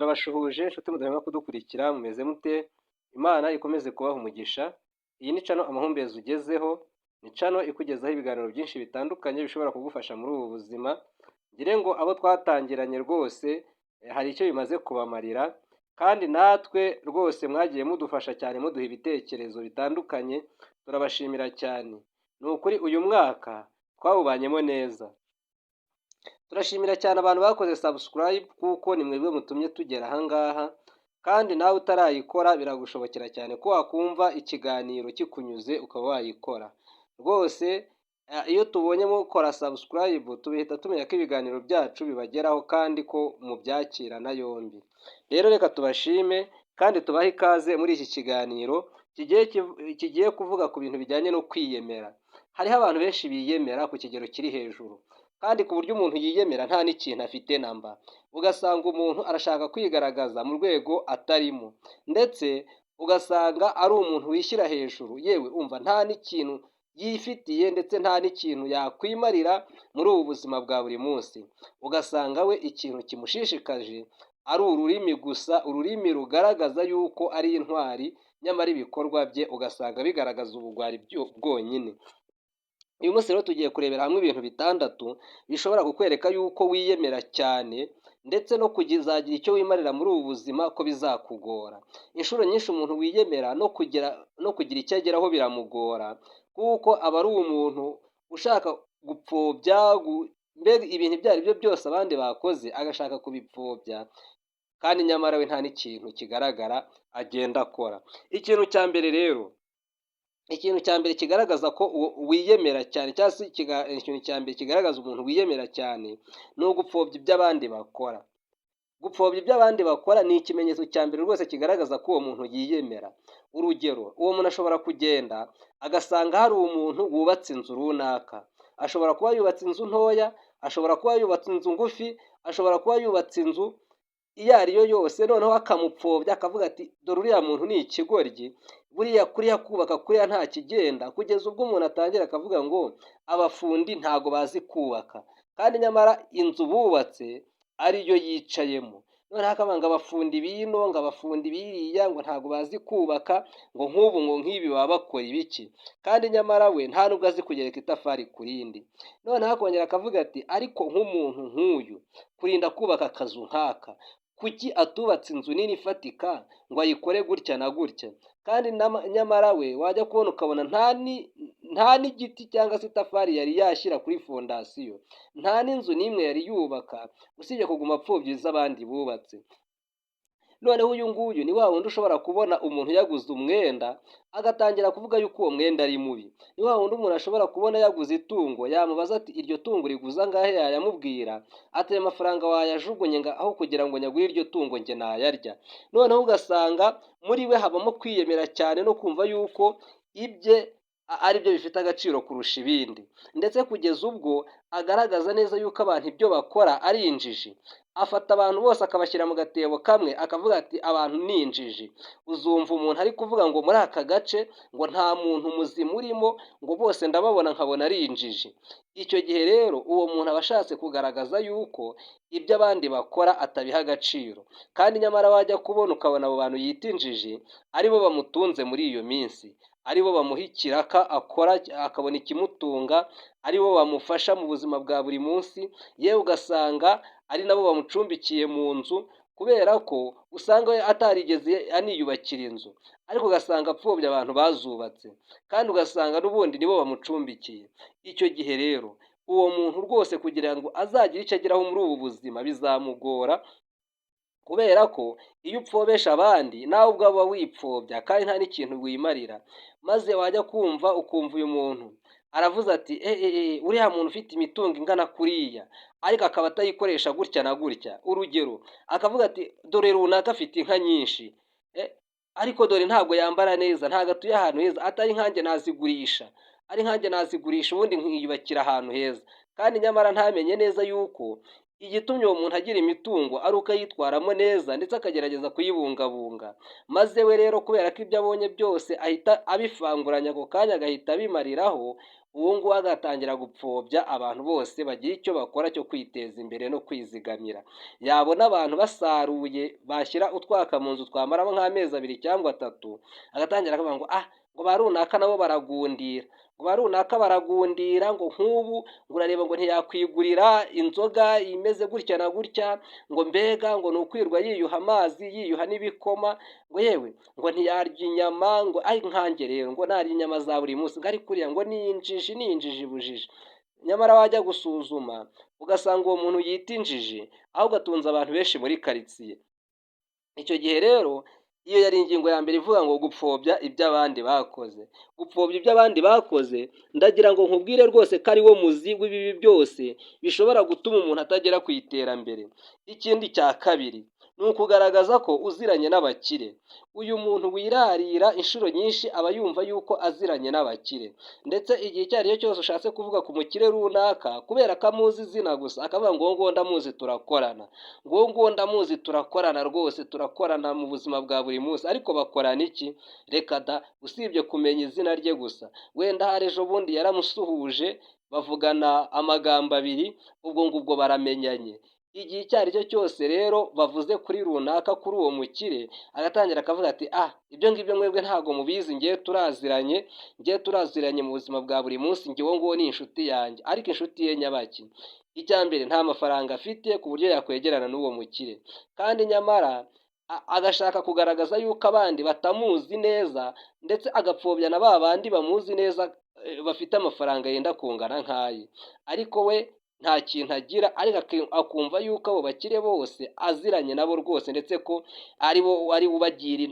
Turabashuhuje inshuti mudahwema kudukurikira mumeze mute? Imana ikomeze kubaha umugisha. Iyi ni cano amahumbezi ugezeho, ni cano ikugezaho ibiganiro byinshi bitandukanye bishobora kugufasha muri ubu buzima. Ngire ngo abo twatangiranye rwose hari icyo bimaze kubamarira, kandi natwe rwose mwagiye mudufasha cyane muduha ibitekerezo bitandukanye, turabashimira cyane. Ni ukuri uyu mwaka twawubanyemo neza. Turashimira cyane abantu bakoze subscribe kuko ni mwebwe mutumye tugera aha ngaha, kandi nawe utarayikora biragushobokera cyane ko wakumva ikiganiro kikunyuze ukaba wayikora. Rwose iyo tubonye mukora subscribe tubihita tumenya ko ibiganiro byacu bibageraho kandi ko mubyakirana yombi. Rero reka tubashime kandi tubahe ikaze muri iki kiganiro kigiye kuvuga ku bintu bijyanye no kwiyemera. Hariho abantu benshi biyemera ku kigero kiri hejuru, kandi ku buryo umuntu yiyemera nta n'ikintu afite namba, ugasanga umuntu arashaka kwigaragaza mu rwego atarimo, ndetse ugasanga ari umuntu wishyira hejuru, yewe umva nta n'ikintu yifitiye ndetse nta n'ikintu yakwimarira muri ubu buzima bwa buri munsi. Ugasanga we ikintu kimushishikaje ari ururimi gusa, ururimi rugaragaza yuko ari intwari, nyamara ibikorwa bye ugasanga bigaragaza ubugwari bwonyine. Uyu munsi rero tugiye kurebera hamwe ibintu bitandatu bishobora kukwereka yuko wiyemera cyane, ndetse no kuzagira icyo wimarira muri ubu buzima ko bizakugora. Inshuro nyinshi umuntu wiyemera no kugira icyo ageraho biramugora, kuko aba ari umuntu ushaka gupfobya mbega ibintu ibyo ari byo byose abandi bakoze agashaka kubipfobya, kandi nyamara we nta n'ikintu kigaragara agenda akora. Ikintu cya mbere kigaragaza ko wiyemera cyane, cyangwa se ikintu cya mbere kigaragaza umuntu wiyemera cyane ni ugupfobya ibyo abandi bakora. Gupfobya ibyo abandi bakora ni ikimenyetso cya mbere rwose kigaragaza ko uwo muntu yiyemera. Urugero, uwo muntu ashobora kugenda agasanga hari umuntu wubatse inzu runaka, ashobora kuba yubatse inzu ntoya, ashobora kuba yubatse inzu ngufi, ashobora kuba yubatse inzu iyo ari yo yose, noneho akamupfobya akavuga ati dore uriya muntu ni ikigoryi, buriya kuriya kubaka kuriya nta kigenda, kugeza ubwo umuntu atangira akavuga ngo abafundi ntago bazi kubaka, kandi nyamara inzu bubatse ariyo yicayemo. Noneho akavuga ngo abafundi bino, ngo abafundi biriya, ngo ntago bazi kubaka, ngo nk'ubu ngo nk'ibi baba bakora ibiki, kandi nyamara we nta nubwo azi kugereka itafari ku rindi. Noneho akongera akavuga ati ariko nk'umuntu nk'uyu kurinda kubaka akazu nk'aka, kuki atubatse inzu nini ifatika ngo ayikore gutya na gutya, kandi nyamara we wajya kubona ukabona nta n'igiti cyangwa se itafari yari yashyira kuri fondasiyo, nta n'inzu n'imwe yari yubaka, usibye kuguma apfobya iz'abandi bubatse. Noneho uyu nguyu ni wa wundi ushobora kubona umuntu yaguze umwenda agatangira kuvuga yuko uwo mwenda ari mubi. Ni wa wundi umuntu ashobora kubona yaguze itungo, yamubaza ati iryo tungo riguza angahe, yayamubwira ati ayo mafaranga wayajugunye aho kugira ngo nyagure iryo tungo njye nayarya. Noneho ugasanga muri we habamo kwiyemera cyane no kumva yuko ibye ari byo bifite agaciro kurusha ibindi, ndetse kugeza ubwo agaragaza neza yuko abantu ibyo bakora ari injiji. Afata abantu bose akabashyira mu gatebo kamwe akavuga ati abantu ni injiji. Uzumva umuntu ari kuvuga ngo muri aka gace ngo nta muntu muzima urimo, ngo bose ndababona nkabona ari injiji. Icyo gihe rero uwo muntu aba ashatse kugaragaza yuko ibyo abandi bakora atabiha agaciro, kandi nyamara wajya kubona ukabona abo bantu yita injiji aribo bamutunze muri iyo minsi, aribo bamuha ikiraka akora akabona ikimutunga, aribo bamufasha mu buzima bwa buri munsi, yewe ugasanga ari nabo bamucumbikiye mu nzu, kubera ko usanga we atarigeze aniyubakira inzu, ariko ugasanga apfobya abantu bazubatse, kandi ugasanga n'ubundi nibo bamucumbikiye. Icyo gihe rero uwo muntu rwose kugira ngo azagire icyo ageraho muri ubu buzima bizamugora, kubera ko iyo upfobesha abandi nawe ubwawe uba wipfobya kandi nta n'ikintu wimarira. Maze wajya kumva ukumva uyu muntu aravuze ati uriya muntu ufite imitungo ingana kuriya ariko akaba atayikoresha gutya na gutya. Urugero akavuga ati dore runaka afite inka nyinshi, ariko dore ntabwo yambara neza, ntabwo atuye ahantu heza, atari nkanjye nazigurisha, ari nkanjye nazigurisha ubundi nkiyubakira ahantu heza. Kandi nyamara ntamenye neza yuko igitumye uwo muntu agira imitungo ari uko ayitwaramo neza ndetse akagerageza kuyibungabunga. Maze we rero kubera ko ibyo abonye byose ahita abifanguranya ako kanya agahita abimariraho, uwo nguwo agatangira gupfobya abantu bose bagira icyo bakora cyo kwiteza imbere no kwizigamira. Yabona abantu basaruye bashyira utwaka mu nzu twamaramo nk'amezi 2 cyangwa 3, agatangira akavuga ngo ngo ba runaka nabo baragundira, ngo ba runaka baragundira, ngo nk'ubu ngo urareba ngo ntiyakwigurira inzoga imeze gutya na gutya, ngo mbega ngo ni ukwirwa yiyuha amazi yiyuha n'ibikoma, ngo yewe ngo ntiyarya inyama, ngo nkanjye rero ngo narya inyama za buri munsi, ngo ariko kuriya ngo ni injiji bujiji. Nyamara wajya gusuzuma ugasanga uwo muntu yita injiji ahubwo atunze abantu benshi muri karitsiye. Icyo gihe rero iyo yari ingingo ya mbere ivuga ngo gupfobya ibyo abandi bakoze. Gupfobya ibyo abandi bakoze, ndagira ngo nkubwire rwose ko ari wo muzi w'ibibi byose bishobora gutuma umuntu atagera ku iterambere. Ikindi cya kabiri ni ukugaragaza ko uziranye n'abakire. Uyu muntu wirarira inshuro nyinshi aba yumva yuko aziranye n'abakire, ndetse igihe icyo ari cyo cyose ushatse kuvuga ku mukire runaka, kubera ko amuzi izina gusa akavuga ngo ngo ndamuzi turakorana, ngo ndamuzi turakorana rwose, turakorana mu buzima bwa buri munsi. Ariko bakorana iki? Reka da, usibye kumenya izina rye gusa. Wenda hari ejo bundi yaramusuhuje bavugana amagambo 2, ubwo ngubwo baramenyanye. Igihe icyo ari cyo cyose rero bavuze kuri runaka, kuri uwo mukire, agatangira akavuga ati ibyo ngibyo mwebwe ntabwo mubizi, ngiye turaziranye mu buzima bwa buri munsi, ngiwe ngo ni inshuti yanjye. Ariko inshuti ye nyabaki? Icya mbere nta mafaranga afite ku buryo yakwegerana n'uwo mukire, kandi nyamara agashaka kugaragaza yuko abandi batamuzi neza, ndetse agapfobya na ba bandi bamuzi neza bafite amafaranga yenda kungana nk'aye. Ariko we nta kintu agira, ariko akumva yuko abo bakire bose aziranye nabo rwose, ndetse ko ari ubagira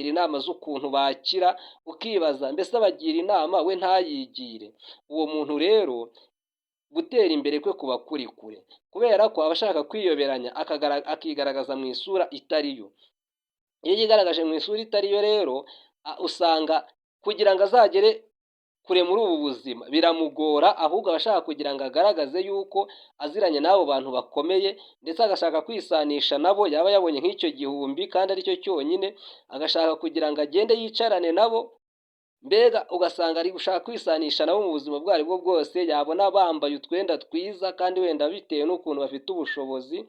inama z'ukuntu bakira. Ukibaza mbese abagira inama we ntayigire? Uwo muntu rero gutera imbere kwe kuba kuri kure, kubera ko aba ashaka kwiyoberanya akigaragaza mu isura itari yo. Iyo yigaragaje mu isura itari yo rero usanga kugira ngo azagere kure muri ubu buzima biramugora, ahubwo aba ashaka kugira ngo agaragaze yuko aziranye n'abo bantu bakomeye, ndetse agashaka kwisanisha nabo. Yaba yabonye nk'icyo gihumbi kandi aricyo cyonyine, agashaka kugira ngo agende yicarane nabo, mbega ugasanga ari gushaka kwisanisha nabo mu buzima bwo aribwo bwose. Yabona bambaye utwenda twiza kandi wenda bitewe n'ukuntu bafite ubushobozi,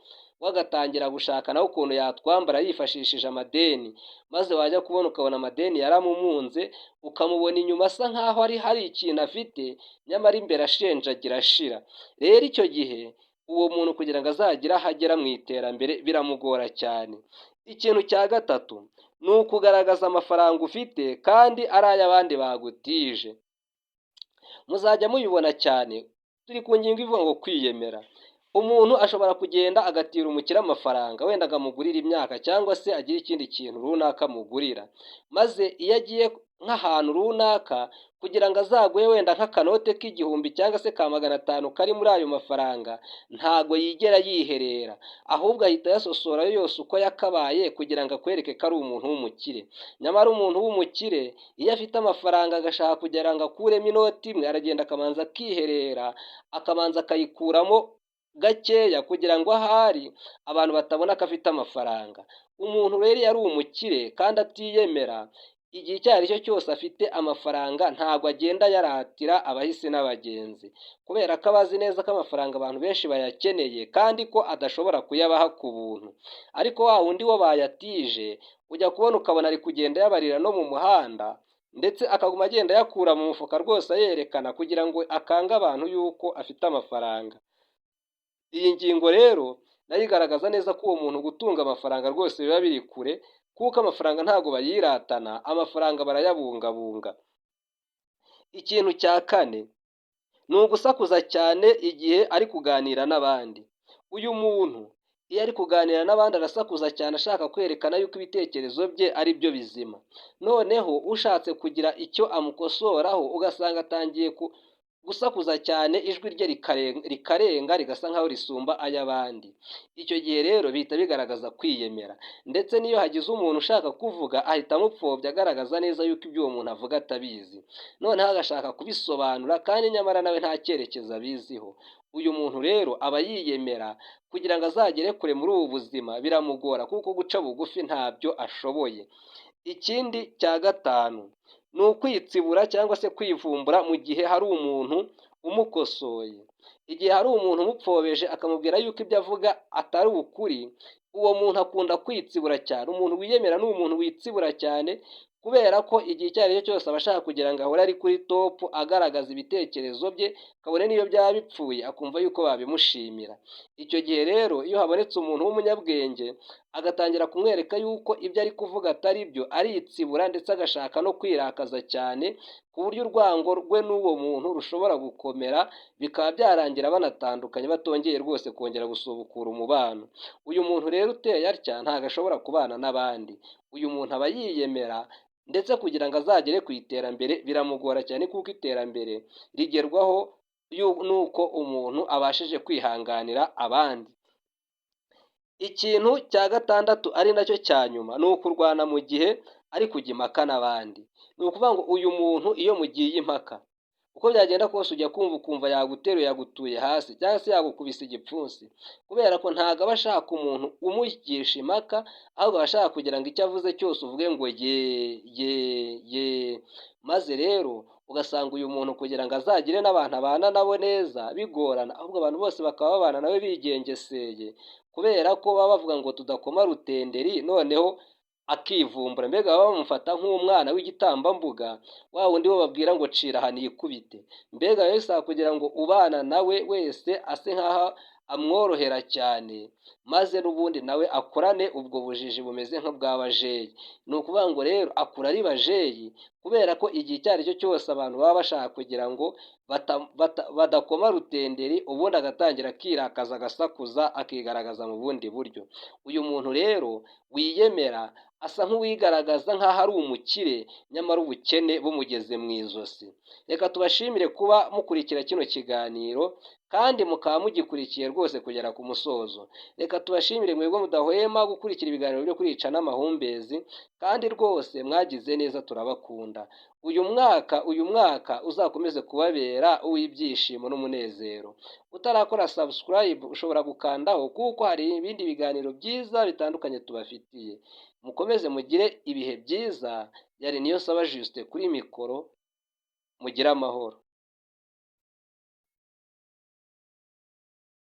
wagatangira gushaka nawe ukuntu yatwambara yifashishije amadeni, maze wajya kubona ukabona amadeni yaramumunze, ukamubona inyuma asa nkaho hari ikintu afite, nyamara imbere ashenjagira ashira. Rero icyo gihe uwo muntu kugira ngo azagire aho agera mu iterambere biramugora cyane. Ikintu cya gatatu ni ukugaragaza amafaranga ufite kandi ari ay'abandi bagutije. Muzajya mubibona cyane, turi ku ngingo ivuga ngo kwiyemera. Umuntu ashobora kugenda agatira umukire amafaranga, wenda akamugurira imyaka cyangwa se agira ikindi kintu runaka amugurira, maze iyo agiye nk'ahantu runaka kugira ngo azaguhe wenda nk'akanote k'igihumbi cyangwa se ka 500 kari muri ayo mafaranga, ntago yigera yiherera, ahubwo ahita yasosorayo yose uko yakabaye kugira ngo akwereke ko ari umuntu w'umukire. Nyamara umuntu w'umukire iyo afite amafaranga agashaka kugira ngo akuremo inoti imwe, aragenda akabanza akiherera, akabanza akayikuramo gakeya kugira ngo ahari abantu batabona ko afite amafaranga. Umuntu rero iyo ari umukire kandi atiyemera, igihe icyo ari cyo cyose afite amafaranga ntabwo agenda yaratira abahisi n'abagenzi, kubera ko abazi neza ko amafaranga abantu benshi bayakeneye kandi ko adashobora kuyabaha ku buntu. Ariko wa wundi wo bayatije ujya kubona ukabona ari kugenda yabarira no mu muhanda, ndetse akaguma agenda yakura mu mufuka rwose yerekana kugira ngo akange abantu yuko afite amafaranga. Iyi ngingo rero nayo igaragaza neza ko uwo muntu gutunga amafaranga rwose biba biri kure, kuko amafaranga ntabwo bayiratana, amafaranga barayabungabunga. Ikintu cya kane ni ugusakuza cyane igihe ari kuganira n'abandi. Uyu muntu iyo ari kuganira n'abandi arasakuza cyane ashaka kwerekana yuko ibitekerezo bye ari byo bizima. Noneho ushatse kugira icyo amukosoraho ugasanga atangiye gusakuza cyane, ijwi rye rikarenga rigasa nkaho risumba ay'abandi. Icyo gihe rero bihita bigaragaza kwiyemera, ndetse n'iyo hagize umuntu ushaka kuvuga ahita amupfobya agaragaza neza yuko ibyo uwo muntu avuga atabizi, noneho agashaka kubisobanura kandi nyamara nawe nta cyerekezo abiziho. Uyu muntu rero aba yiyemera, kugira ngo azagere kure muri ubu buzima biramugora, kuko guca bugufi ntabyo ashoboye. Ikindi cya gatanu ni ukwitsibura cyangwa se kwivumbura mu gihe hari umuntu umukosoye. Igihe hari umuntu umupfobeje akamubwira yuko ibyo avuga atari ukuri, uwo muntu akunda kwitsibura cyane. Umuntu wiyemera ni umuntu witsibura cyane, kubera ko igihe icyo ari cyo cyose aba ashaka kugira ngo ahore ari kuri topu agaragaza ibitekerezo bye, kabone n'iyo byaba bipfuye akumva yuko babimushimira. Icyo gihe rero iyo habonetse umuntu w'umunyabwenge agatangira kumwereka yuko ibyo ari kuvuga atari byo, aritsibura ndetse agashaka no kwirakaza cyane, ku buryo urwango rwe n'uwo muntu rushobora gukomera, bikaba byarangira banatandukanye batongeye rwose kongera gusubukura umubano. Uyu muntu rero uteye atya ntabwo ashobora kubana n'abandi. Uyu muntu aba yiyemera, ndetse kugira ngo azagere ku iterambere biramugora cyane, kuko iterambere rigerwaho n'uko umuntu abashije kwihanganira abandi. Ikintu cya gatandatu ari nacyo cya nyuma ni ukurwana mu gihe ari kujya impaka n'abandi. Ni ukuvuga ngo uyu muntu iyo mugiye impaka, uko byagenda kose ujya kumva ukumva yaguteruye yagutuye hasi cyangwa se yagukubise igipfunsi, kubera ko ntabwo aba ashaka umuntu umugisha impaka, ahubwo aba ashaka kugira ngo icyo avuze cyose uvuge ngo ye ye ye, maze rero ugasanga uyu muntu kugira ngo azagire n'abantu abana nabo neza bigorana, ahubwo abantu bose bakaba babana nawe bigengeseye, kubera ko baba bavuga ngo tudakoma rutenderi, noneho akivumbura. Mbega baba bamufata nk'umwana w'igitambambuga, wa wundi bo babwira ngo cira aha nikubite. Mbega rero bisaba kugira ngo ubana nawe wese ase nk'aho amworohera cyane, maze n'ubundi nawe akorane ubwo bujiji bumeze nk'ubwa bajeyi. Ni ukuvuga ngo rero akura ari bajeyi, kubera ko igihe icyo ari cyo cyose abantu baba bashaka kugira ngo badakoma rutenderi, ubundi agatangira akirakaza agasakuza akigaragaza mu bundi buryo. Uyu muntu rero wiyemera asa nk'uwigaragaza nk'aho ari umukire, nyamara ubukene bumugeze mu ijosi. Reka tubashimire kuba mukurikira kino kiganiro, kandi mukaba mugikurikiye rwose kugera ku musozo. Reka tubashimire mwebwe mudahwema gukurikira ibiganiro byo kwica n'amahumbezi, kandi rwose mwagize neza, turabakunda. Uyu mwaka uzakomeze kubabera uw'ibyishimo n'umunezero. Utarakora subscribe ushobora gukandaho, kuko hari ibindi biganiro byiza bitandukanye tubafitiye. Mukomeze mugire ibihe byiza. Yari Niyonsaba Justin kuri mikoro, mugire amahoro.